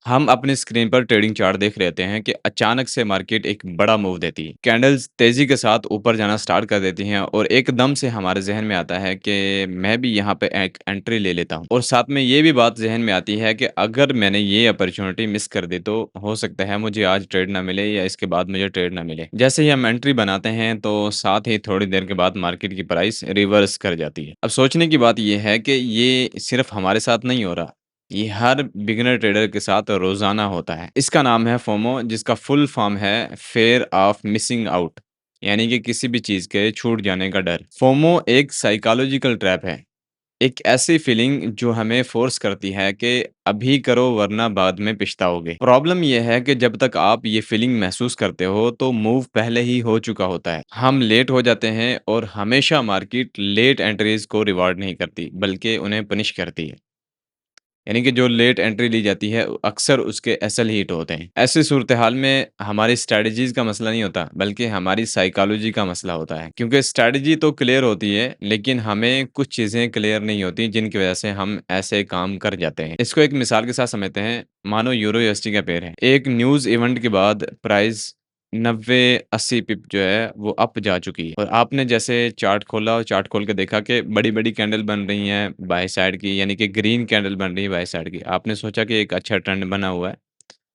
हम अपनी स्क्रीन पर ट्रेडिंग चार्ट देख रहते हैं कि अचानक से मार्केट एक बड़ा मूव देती है। कैंडल्स तेजी के साथ ऊपर जाना स्टार्ट कर देती हैं और एकदम से हमारे ज़हन में आता है कि मैं भी यहाँ पे एक एंट्री ले लेता हूँ। और साथ में ये भी बात ज़हन में आती है कि अगर मैंने ये अपॉर्चुनिटी मिस कर दी तो हो सकता है मुझे आज ट्रेड ना मिले या इसके बाद मुझे ट्रेड ना मिले। जैसे ही हम एंट्री बनाते हैं तो साथ ही थोड़ी देर के बाद मार्केट की प्राइस रिवर्स कर जाती है। अब सोचने की बात ये है कि ये सिर्फ हमारे साथ नहीं हो रहा, ये हर बिगिनर ट्रेडर के साथ रोज़ाना होता है। इसका नाम है फोमो, जिसका फुल फॉर्म है फ़ियर ऑफ मिसिंग आउट, यानी कि किसी भी चीज़ के छूट जाने का डर। फोमो एक साइकोलॉजिकल ट्रैप है, एक ऐसी फीलिंग जो हमें फ़ोर्स करती है कि अभी करो वरना बाद में पछताओगे। प्रॉब्लम ये है कि जब तक आप ये फीलिंग महसूस करते हो तो मूव पहले ही हो चुका होता है। हम लेट हो जाते हैं और हमेशा मार्केट लेट एंट्रीज़ को रिवार्ड नहीं करती, बल्कि उन्हें पनिश करती है। यानी कि जो लेट एंट्री ली जाती है, अक्सर उसके एसएल हिट होते हैं। ऐसी सूरत-हाल में हमारी स्ट्रैटेजीज़ का मसला नहीं होता, बल्कि हमारी साइकोलॉजी का मसला होता है। क्योंकि स्ट्रैटेजी तो क्लियर होती है, लेकिन हमें कुछ चीज़ें क्लियर नहीं होती, जिनकी वजह से हम ऐसे काम कर जाते हैं। इसको एक मिसाल के साथ समझते हैं, मानो यूरो यूएसडी का पेयर है। एक न्यूज़ इवेंट के बाद प्राइस 90-80 पिप जो है वो अप जा चुकी है और आपने जैसे चार्ट खोला और चार्ट खोल के देखा कि बड़ी-बड़ी कैंडल बन रही हैं बाय साइड की, यानी कि ग्रीन कैंडल बन रही है बाय साइड की। आपने सोचा कि एक अच्छा ट्रेंड बना हुआ है,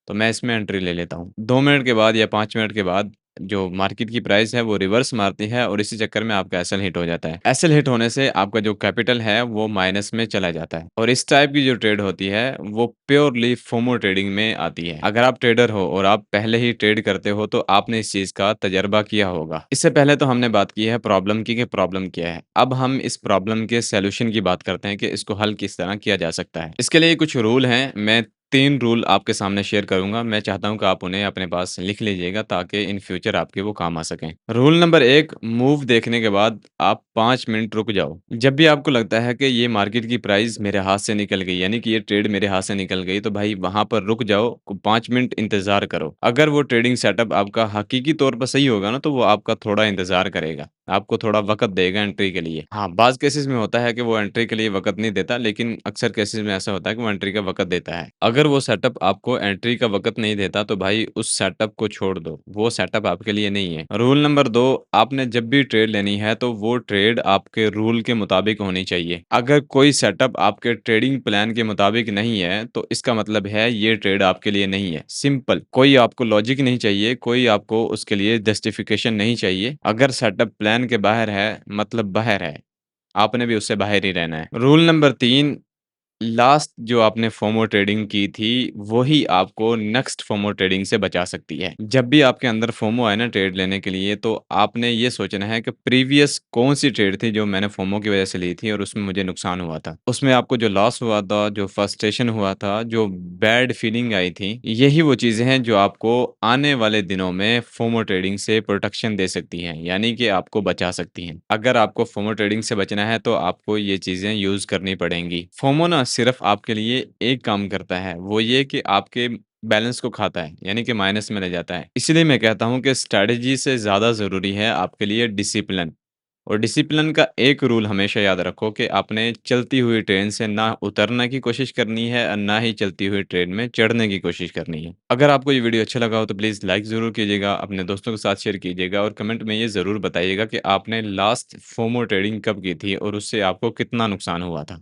तो मैं इसमें एंट्री ले लेता हूँ। 2 मिनट के बाद या 5 मिनट के बाद जो मार्केट की प्राइस है वो रिवर्स मारती है और इसी चक्कर में आपका एसएल हिट हो जाता है। एसएल हिट होने से आपका जो कैपिटल है वो माइनस में चला जाता है और इस टाइप की जो ट्रेड होती है वो प्योरली फोमो ट्रेडिंग में आती है। अगर आप ट्रेडर हो और आप पहले ही ट्रेड करते हो तो आपने इस चीज़ का तजर्बा किया होगा। इससे पहले तो हमने बात की है प्रॉब्लम की कि प्रॉब्लम क्या है। अब हम इस प्रॉब्लम के सॉल्यूशन की बात करते हैं कि इसको हल किस तरह किया जा सकता है। इसके लिए कुछ रूल हैं, मैं 3 रूल आपके सामने शेयर करूँगा। मैं चाहता हूँ कि आप उन्हें अपने पास लिख लीजिएगा ताकि इन फ्यूचर आपके वो काम आ सकें। रूल नंबर 1, मूव देखने के बाद आप 5 मिनट रुक जाओ। जब भी आपको लगता है कि ये मार्केट की प्राइस मेरे हाथ से निकल गई, यानी कि ये ट्रेड मेरे हाथ से निकल गई, तो भाई वहाँ पर रुक जाओ, 5 मिनट इंतज़ार करो। अगर वो ट्रेडिंग सेटअप आपका हकीकी तौर पर सही होगा ना, तो वो आपका थोड़ा इंतज़ार करेगा। आपको थोड़ा वक़्त देगा एंट्री के लिए। हाँ, बाज़ केसेज़ में होता है कि वो एंट्री के लिए वक़्त नहीं देता, लेकिन अक्सर केसेज़ में ऐसा होता है कि वो एंट्री का वक़्त देता है। अगर वो सेटअप आपको एंट्री का वक़्त नहीं देता, तो भाई उस सेटअप को छोड़ दो, वो सेटअप आपके लिए नहीं है। रूल नंबर 2, आपने जब भी ट्रेड लेनी है, तो वो ट्रेड आपके रूल के मुताबिक होनी चाहिए। अगर कोई सेटअप आपके ट्रेडिंग प्लान के मुताबिक नहीं है, तो इसका मतलब है ये ट्रेड आपके लिए नहीं है, सिंपल। कोई आपको लॉजिक नहीं चाहिए, कोई आपको उसके लिए जस्टिफिकेशन नहीं चाहिए। अगर सेटअप प्लान के बाहर है, मतलब बाहर है, आपने भी उससे बाहर ही रहना है। रूल नंबर 3, लास्ट जो आपने फोमो ट्रेडिंग की थी, वही आपको नेक्स्ट फोमो ट्रेडिंग से बचा सकती है। जब भी आपके अंदर फोमो आए ना ट्रेड लेने के लिए, तो आपने ये सोचना है कि प्रीवियस कौन-सी ट्रेड थी जो मैंने फोमो की वजह से ली थी और उसमें मुझे नुकसान हुआ था। उसमें आपको जो लॉस हुआ था, जो फ्रस्ट्रेशन हुआ था, जो बैड फीलिंग आई थी, यही वो चीज़ें हैं जो आपको आने वाले दिनों में फोमो ट्रेडिंग से प्रोटेक्शन दे सकती हैं, यानी कि आपको बचा सकती हैं। अगर आपको फोमो ट्रेडिंग से बचना है, तो आपको ये चीज़ें यूज़ करनी पड़ेंगी। फोमो ना सिर्फ़ आपके लिए एक काम करता है, वो ये कि आपके बैलेंस को खाता है, यानी कि माइनस में ले जाता है। इसीलिए मैं कहता हूँ कि स्ट्रैटेजी से ज़्यादा ज़रूरी है आपके लिए डिसिप्लिन। और डिसिप्लिन का एक रूल हमेशा याद रखो कि आपने चलती हुई ट्रेन से ना उतरने की कोशिश करनी है और ना ही चलती हुई ट्रेन में चढ़ने की कोशिश करनी है। अगर आपको ये वीडियो अच्छा लगा हो तो प्लीज़ लाइक ज़रूर कीजिएगा, अपने दोस्तों के साथ शेयर कीजिएगा और कमेंट में ये ज़रूर बताइएगा कि आपने लास्ट फोमो ट्रेडिंग कब की थी और उससे आपको कितना नुकसान हुआ था।